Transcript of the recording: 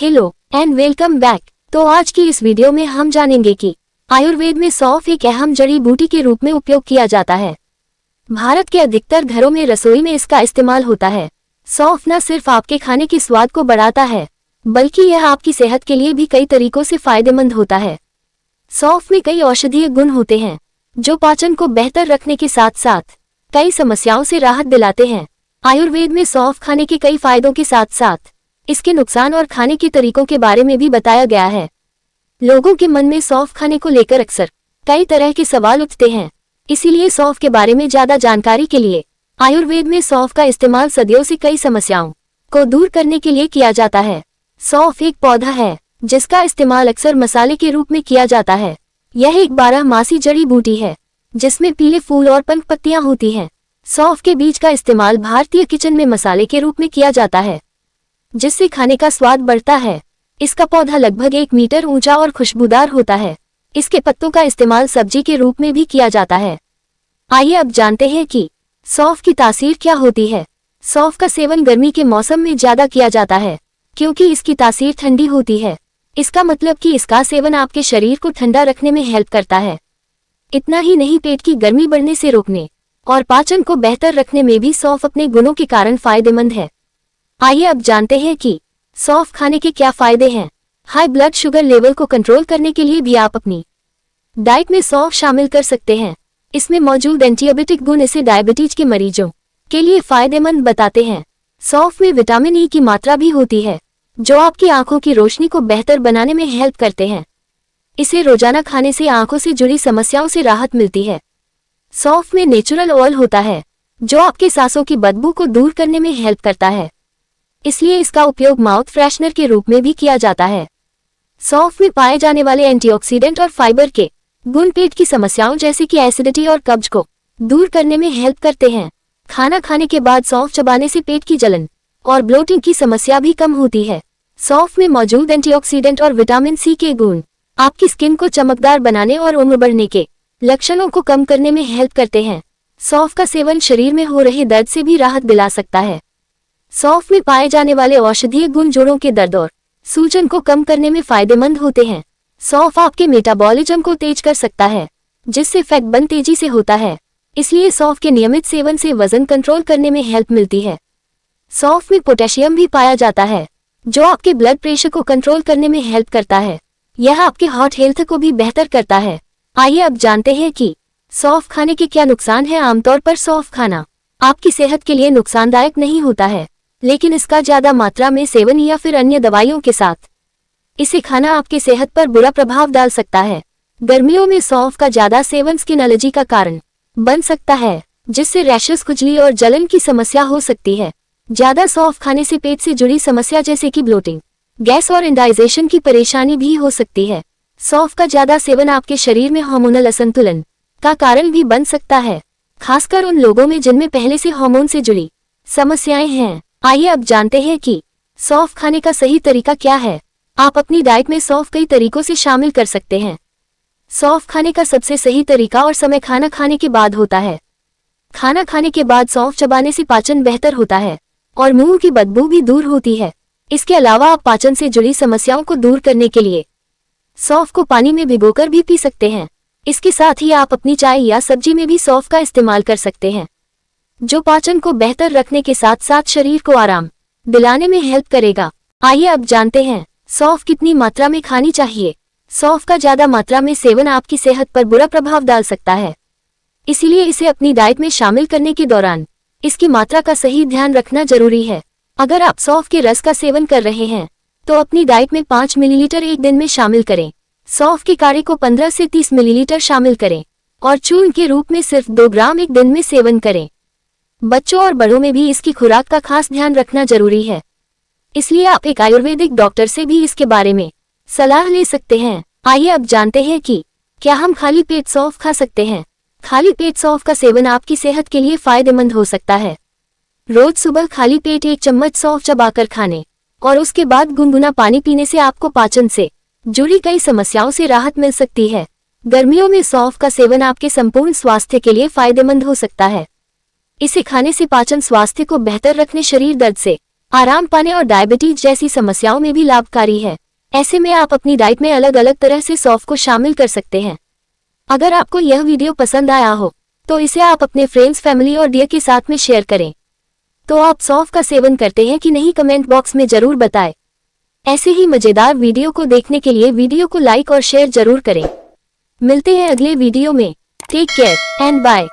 Hello and welcome back. तो आज की इस वीडियो में हम जानेंगे कि आयुर्वेद में सौंफ एक अहम जड़ी बूटी के रूप में उपयोग किया जाता है। भारत के अधिकतर घरों में रसोई में इसका इस्तेमाल होता है। सौंफ न सिर्फ आपके खाने के स्वाद को बढ़ाता है, बल्कि यह आपकी सेहत के लिए भी कई तरीकों से फायदेमंद होता है। सौंफ में कई औषधीय गुण होते हैं जो पाचन को बेहतर रखने के साथ साथ कई समस्याओं से राहत दिलाते हैं। आयुर्वेद में सौंफ खाने के कई फायदों के साथ साथ इसके नुकसान और खाने के तरीकों के बारे में भी बताया गया है। लोगों के मन में सौंफ खाने को लेकर अक्सर कई तरह के सवाल उठते हैं, इसीलिए सौंफ के बारे में ज्यादा जानकारी के लिए आयुर्वेद में सौंफ का इस्तेमाल सदियों से कई समस्याओं को दूर करने के लिए किया जाता है। सौंफ एक पौधा है जिसका इस्तेमाल अक्सर मसाले के रूप में किया जाता है। यह एक 12 जड़ी बूटी है जिसमें पीले फूल और पंख पत्तियां होती हैं। सौंफ के बीज का इस्तेमाल भारतीय किचन में मसाले के रूप में किया जाता है, जिससे खाने का स्वाद बढ़ता है। इसका पौधा लगभग 1 मीटर ऊंचा और खुशबूदार होता है। इसके पत्तों का इस्तेमाल सब्जी के रूप में भी किया जाता है। आइए अब जानते हैं कि सौंफ की तासीर क्या होती है। सौंफ का सेवन गर्मी के मौसम में ज्यादा किया जाता है क्योंकि इसकी तासीर ठंडी होती है। इसका मतलब कि इसका सेवन आपके शरीर को ठंडा रखने में हेल्प करता है। इतना ही नहीं, पेट की गर्मी बढ़ने से रोकने और पाचन को बेहतर रखने में भी सौंफ अपने गुणों के कारण फायदेमंद है। आइए अब जानते हैं कि सौंफ खाने के क्या फायदे हैं। हाई ब्लड शुगर लेवल को कंट्रोल करने के लिए भी आप अपनी डाइट में सौंफ शामिल कर सकते हैं। इसमें मौजूद एंटीबायोटिक गुण इसे डायबिटीज के मरीजों के लिए फायदेमंद बताते हैं। सौंफ में विटामिन ई की मात्रा भी होती है जो आपकी आंखों की रोशनी को बेहतर बनाने में हेल्प करते हैं। इसे रोजाना खाने से आंखों से जुड़ी समस्याओं से राहत मिलती है। सौंफ में नेचुरल ऑयल होता है जो आपके सांसों की बदबू को दूर करने में हेल्प करता है, इसलिए इसका उपयोग माउथ फ्रेशनर के रूप में भी किया जाता है। सौंफ में पाए जाने वाले एंटीऑक्सीडेंट और फाइबर के गुण पेट की समस्याओं जैसे कि एसिडिटी और कब्ज को दूर करने में हेल्प करते हैं। खाना खाने के बाद सौंफ चबाने से पेट की जलन और ब्लोटिंग की समस्या भी कम होती है। सौंफ में मौजूद एंटीऑक्सीडेंट और विटामिन सी के गुण आपकी स्किन को चमकदार बनाने और उम्र बढ़ने के लक्षणों को कम करने में हेल्प करते हैं। सौंफ का सेवन शरीर में हो रहे दर्द से भी राहत दिला सकता है। सौंफ में पाए जाने वाले औषधीय गुण जोड़ों के दर्द और सूजन को कम करने में फायदेमंद होते हैं। सौंफ आपके मेटाबॉलिज्म को तेज कर सकता है, जिससे फैट बर्न तेजी से होता है। इसलिए सौंफ के नियमित सेवन से वजन कंट्रोल करने में हेल्प मिलती है। सौंफ में पोटेशियम भी पाया जाता है जो आपके ब्लड प्रेशर को कंट्रोल करने में हेल्प करता है। यह आपके हार्ट हेल्थ को भी बेहतर करता है। आइए अब जानते हैं कि सौंफ खाने के क्या नुकसान है। आमतौर पर सौंफ खाना आपकी सेहत के लिए नुकसानदायक नहीं होता है, लेकिन इसका ज्यादा मात्रा में सेवन या फिर अन्य दवाइयों के साथ इसे खाना आपके सेहत पर बुरा प्रभाव डाल सकता है। गर्मियों में सौंफ का ज्यादा सेवन स्किन एलर्जी का कारण बन सकता है, जिससे रैशेस, खुजली और जलन की समस्या हो सकती है। ज्यादा सौंफ खाने से पेट से जुड़ी समस्या जैसे कि ब्लोटिंग, गैस और इंडाइजेशन की परेशानी भी हो सकती है। सौंफ का ज्यादा सेवन आपके शरीर में हार्मोनल असंतुलन का कारण भी बन सकता है, खासकर उन लोगों में जिनमें पहले से हार्मोन से जुड़ी समस्याएं हैं। आइए अब जानते हैं कि सौंफ खाने का सही तरीका क्या है। आप अपनी डाइट में सौंफ कई तरीकों से शामिल कर सकते हैं। सौंफ खाने का सबसे सही तरीका और समय खाना खाने के बाद होता है। खाना खाने के बाद सौंफ चबाने से पाचन बेहतर होता है और मुंह की बदबू भी दूर होती है। इसके अलावा आप पाचन से जुड़ी समस्याओं को दूर करने के लिए सौंफ को पानी में भिगोकर भी पी सकते हैं। इसके साथ ही आप अपनी चाय या सब्जी में भी सौंफ का इस्तेमाल कर सकते हैं, जो पाचन को बेहतर रखने के साथ साथ शरीर को आराम दिलाने में हेल्प करेगा। आइए अब जानते हैं सौंफ कितनी मात्रा में खानी चाहिए। सौंफ का ज्यादा मात्रा में सेवन आपकी सेहत पर बुरा प्रभाव डाल सकता है, इसीलिए इसे अपनी डाइट में शामिल करने के दौरान इसकी मात्रा का सही ध्यान रखना जरूरी है। अगर आप सौंफ के रस का सेवन कर रहे हैं तो अपनी डाइट में 5 मिलीलीटर एक दिन में शामिल करें। सौंफ के काढ़े को 15 से 30 मिलीलीटर शामिल करें और चूर्ण के रूप में सिर्फ 2 ग्राम एक दिन में सेवन करें। बच्चों और बड़ों में भी इसकी खुराक का खास ध्यान रखना जरूरी है, इसलिए आप एक आयुर्वेदिक डॉक्टर से भी इसके बारे में सलाह ले सकते हैं। आइए अब जानते हैं कि क्या हम खाली पेट सौंफ खा सकते हैं। खाली पेट सौंफ का सेवन आपकी सेहत के लिए फायदेमंद हो सकता है। रोज सुबह खाली पेट 1 चम्मच सौंफ चबाकर खाने और उसके बाद गुनगुना पानी पीने से आपको पाचन से जुड़ी कई समस्याओं से राहत मिल सकती है। गर्मियों में सौंफ का सेवन आपके संपूर्ण स्वास्थ्य के लिए फायदेमंद हो सकता है। इसे खाने से पाचन स्वास्थ्य को बेहतर रखने, शरीर दर्द से आराम पाने और डायबिटीज जैसी समस्याओं में भी लाभकारी है। ऐसे में आप अपनी डाइट में अलग अलग तरह से सौंफ को शामिल कर सकते हैं। अगर आपको यह वीडियो पसंद आया हो तो इसे आप अपने फ्रेंड्स, फैमिली और डियर के साथ में शेयर करें। तो आप सौंफ का सेवन करते हैं कि नहीं, कमेंट बॉक्स में जरूर बताएं। ऐसे ही मजेदार वीडियो को देखने के लिए वीडियो को लाइक और शेयर जरूर करें। मिलते हैं अगले वीडियो में। Take care and bye.